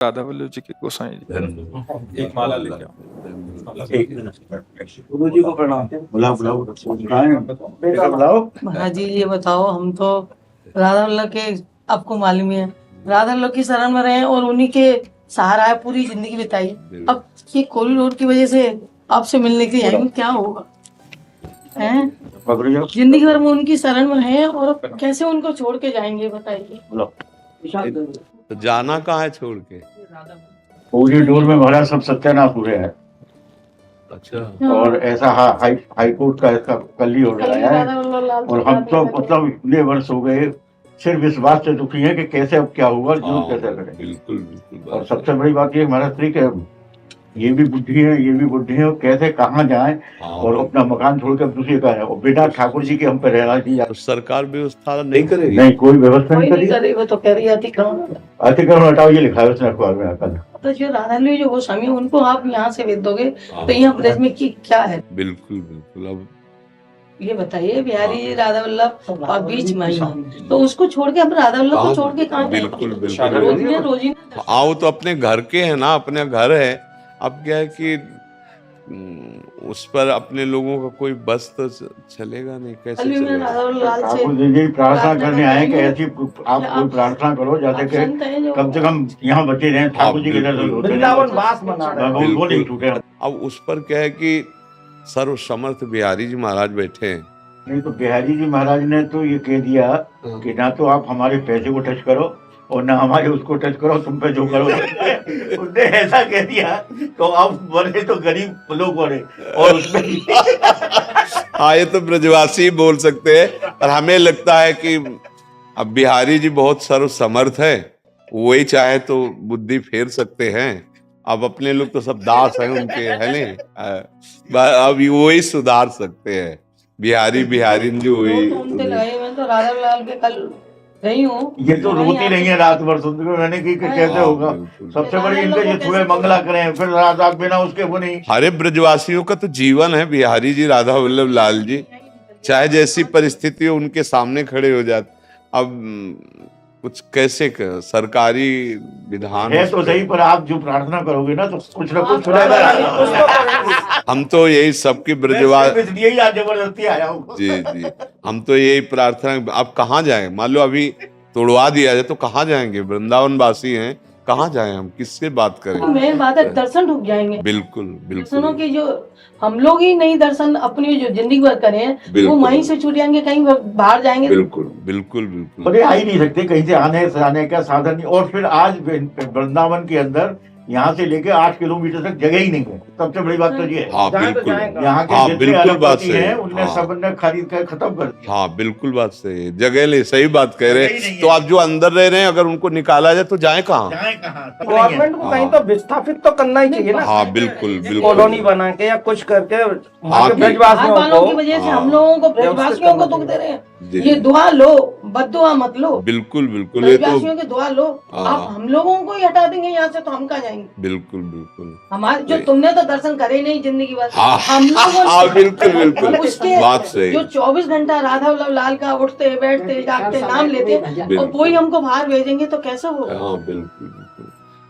राधा वल्लभ जी के गोसाई जी एक माला लेके आओ। एक गुरु जी को प्रणाम। बुलाओ बुलाओ बेटा बुलाओ। महाराज जी ये बताओ, हम तो राधा वल्लभ के, आपको मालूम ही है, राधा वल्लभ की शरण में रहे और उन्हीं के सहारा है, पूरी जिंदगी बिताई। अब ये कॉरिडोर की वजह से आपसे मिलने के लिए आएंगे, क्या होगा? हैं? जिंदगी भर में उनकी शरण में है और कैसे उनको छोड़ के जाएंगे, बताइए। तो जाना कहाँ है छोड़ के? पूरी डोर में महाराज सब सत्यानाश हुए हैं। अच्छा। और ऐसा हाई कोर्ट का इसका कल ही ऑर्डर आया है। और हम तो मतलब इतने वर्ष हो गए सिर्फ इस बात से दुखी है कि कैसे अब क्या होगा और क्यों कैसे करें। बिल्कुल बिल्कुल। और सबसे बड़ी बात ये महाराज श्री के ये भी बुद्धि है, ये भी बुद्धि है, और कैसे कहाँ जाए और अपना मकान छोड़कर दूसरे का है। और बिना ठाकुर जी के हम पे रहना चाहिए। तो सरकार व्यवस्था नहीं करेगी? नहीं, कोई व्यवस्था नहीं कोई नहीं करी। करे, वो तो कह रही अतिक्रमण। अतिक्रमण हटाओ, ये लिखा है उसने अखबार में कल। तो जो राधा वल्लभ जो गोस्वामी है, उनको आप यहाँ से भेज दोगे तो यहाँ प्रदेश में क्या है? बिल्कुल बिल्कुल। अब ये बताइए, बिहारी राधा वल्लभ और बीच महिमा, तो उसको छोड़ के, अब राधा वल्लभ को छोड़ के कहाँ जाएंगे? बिल्कुल बिल्कुल। रोजी आओ तो अपने घर के है ना, अपने घर है। अब क्या है कि उस पर अपने लोगों का कोई बस तो चलेगा नहीं, कैसे चलेगा? ठाकुर जी प्रार्थना करने आए कि ऐसी आप कोई प्रार्थना करो जैसे कि कम से कम यहाँ बचे रहे, ठाकुर जी के दर्शन होते रहें, वो नहीं छूटे। अब उस पर क्या है कि सर्व समर्थ बिहारी जी महाराज बैठे हैं। नहीं तो बिहारी जी महाराज ने तो ये कह दिया कि ना तो आप हमारे पैसे को टच करो और ना हमारे उसको टच करो, तुम पे जो करो। उसने ऐसा कह दिया तो अब बड़े तो गरीब लोग बड़े और उसमें हाँ, ये तो ब्रजवासी बोल सकते हैं, पर हमें लगता है कि अब बिहारी जी बहुत सर्व समर्थ है, वही चाहे तो बुद्धि फेर सकते हैं। अब अपने लोग तो सब दास हैं उनके, है नहीं? अब वही सुधार सकते हैं। बिहारी जो वही। मैं तो राधा वल्लभ के कल रही हूँ। ये तो रोती नहीं है रात भर सुनते हुए। मैंने की कैसे होगा? सबसे बड़ी इनके ये सुबह मंगला करें, फिर रात बिना उसके वो नहीं। हरे ब्रजवासियों का तो जीवन है बिहारी जी, राधा वल्लभ लाल जी, चाहे जैसी परिस्थिति हो उनके सामने खड़े हो जाते। अब कुछ कैसे सरकारी विधान है तो सही, पर आप जो प्रार्थना करोगे ना तो कुछ ना कुछ हम तो यही सबकी ब्रजवास जबरदस्ती आया हूँ। जी, हम तो यही प्रार्थना। अब कहाँ जाएं? मान लो अभी तोड़वा दिया जाए तो कहाँ जाएंगे? वृंदावन वासी हैं, कहाँ जाएं हम? किससे बात करें? मेन बात है, दर्शन रुक जाएंगे। बिल्कुल दर्शनों की जो हम लोग ही नहीं दर्शन अपनी जो जिंदगी भर करें, वो वहीं से छूट जाएंगे, कहीं बाहर जाएंगे। बिल्कुल। अरे आ ही नहीं सकते, कहीं से आने का साधन नहीं। और फिर आज वृंदावन के अंदर यहाँ से लेके 8 किलोमीटर तक जगह ही नहीं है। सबसे बड़ी बात तो ये है। हाँ बिल्कुल। यहाँ के जितने बिल्कुल बात सही है उनने सबने खरीद कर खत्म कर दिया। हाँ बिल्कुल बात सही है। जगह ले, सही बात कह रहे हैं। तो आप जो अंदर रह रहे हैं, अगर उनको निकाला जाए तो जाए कहाँ? गवर्नमेंट को कहीं तो विस्थापित तो करना ही चाहिए ना। हाँ बिल्कुल। कॉलोनी बना के या कुछ करके ब्रजवासियों की वजह से हम लोगों को, ब्रजवासियों को दुख दे रहे हैं। ये दुआ लो, बद्दुआ मत लो। बिल्कुल। ब्रजवासियों की दुआ लो। आप हम लोगों को ही हटा देंगे यहाँ से तो हम कहाँ जाएंगे? बिल्कुल। हमारे जो तुमने तो दर्शन करे नहीं जिंदगी भर, हम लोग बिल्कुल उसके बात सही। जो 24 घंटा राधा वल्लभ लाल का उठते बैठते जागते नाम लेते और वही हमको बाहर भेजेंगे तो कैसे होगा? हाँ बिल्कुल।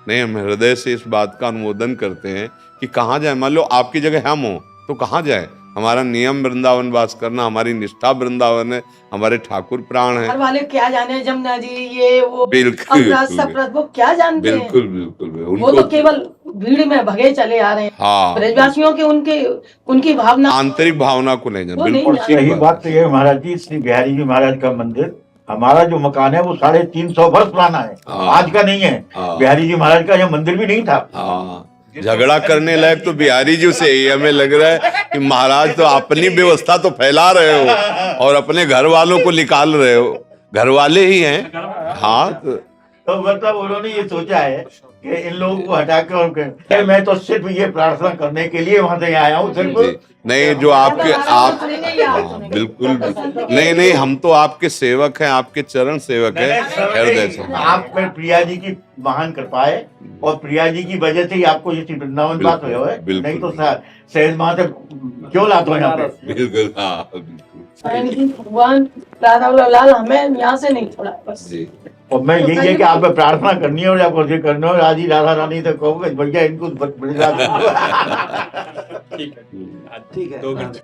नहीं, हम हृदय से इस बात का अनुमोदन करते हैं कि कहाँ जाए। मान लो आपकी जगह हम हो तो कहाँ जाए? हमारा नियम वृंदावन वास करना, हमारी निष्ठा वृंदावन है, हमारे ठाकुर प्राण है। घर वाले क्या जाने, जमुना जी ये वो बिल्कुल वो क्या जानते हैं? बिल्कुल। वो तो केवल भीड़ में भगे चले आ रहे हैं। हाँ, ब्रजवासियों के उनकी भावना, आंतरिक भावना को नहीं जानते। बिल्कुल सही बात तो ये महाराज जी, श्री बिहारी जी महाराज का मंदिर, हमारा जो मकान है वो 350 वर्ष पुराना है, आज का नहीं है। बिहारी जी महाराज का यह मंदिर भी नहीं था। झगड़ा करने लायक तो बिहारी जी से ही हमें लग रहा है कि महाराज तो अपनी व्यवस्था तो फैला रहे हो और अपने घर वालों को निकाल रहे हो। घर वाले ही हैं। हाँ तो मतलब उन्होंने ये सोचा है कि इन लोगों को हटा कर, मैं तो सिर्फ ये प्रार्थना करने के लिए वहां से आया हूँ सिर्फ। नहीं, जो आपके आप बिल्कुल नहीं, हम तो आपके सेवक हैं, आपके चरण सेवक हैं हृदय से। आप पर प्रिया जी की महान कृपा है और प्रिया जी की वजह से ही आपको ये वृंदावन बात हुआ है। नहीं तो सहज वहां से क्यों लाते हो यहाँ पे? बिल्कुल। हाँ बिल्कुल। यानी कि भगवान राधा लाल हमें यहाँ से नहीं छोड़ा बस। जी और मैं यही है कि आप पे प्रार्थना करनी है और आपको ये करना है, राजी राधा रानी से कहोगे भैया इनको ठीक है ठीक है।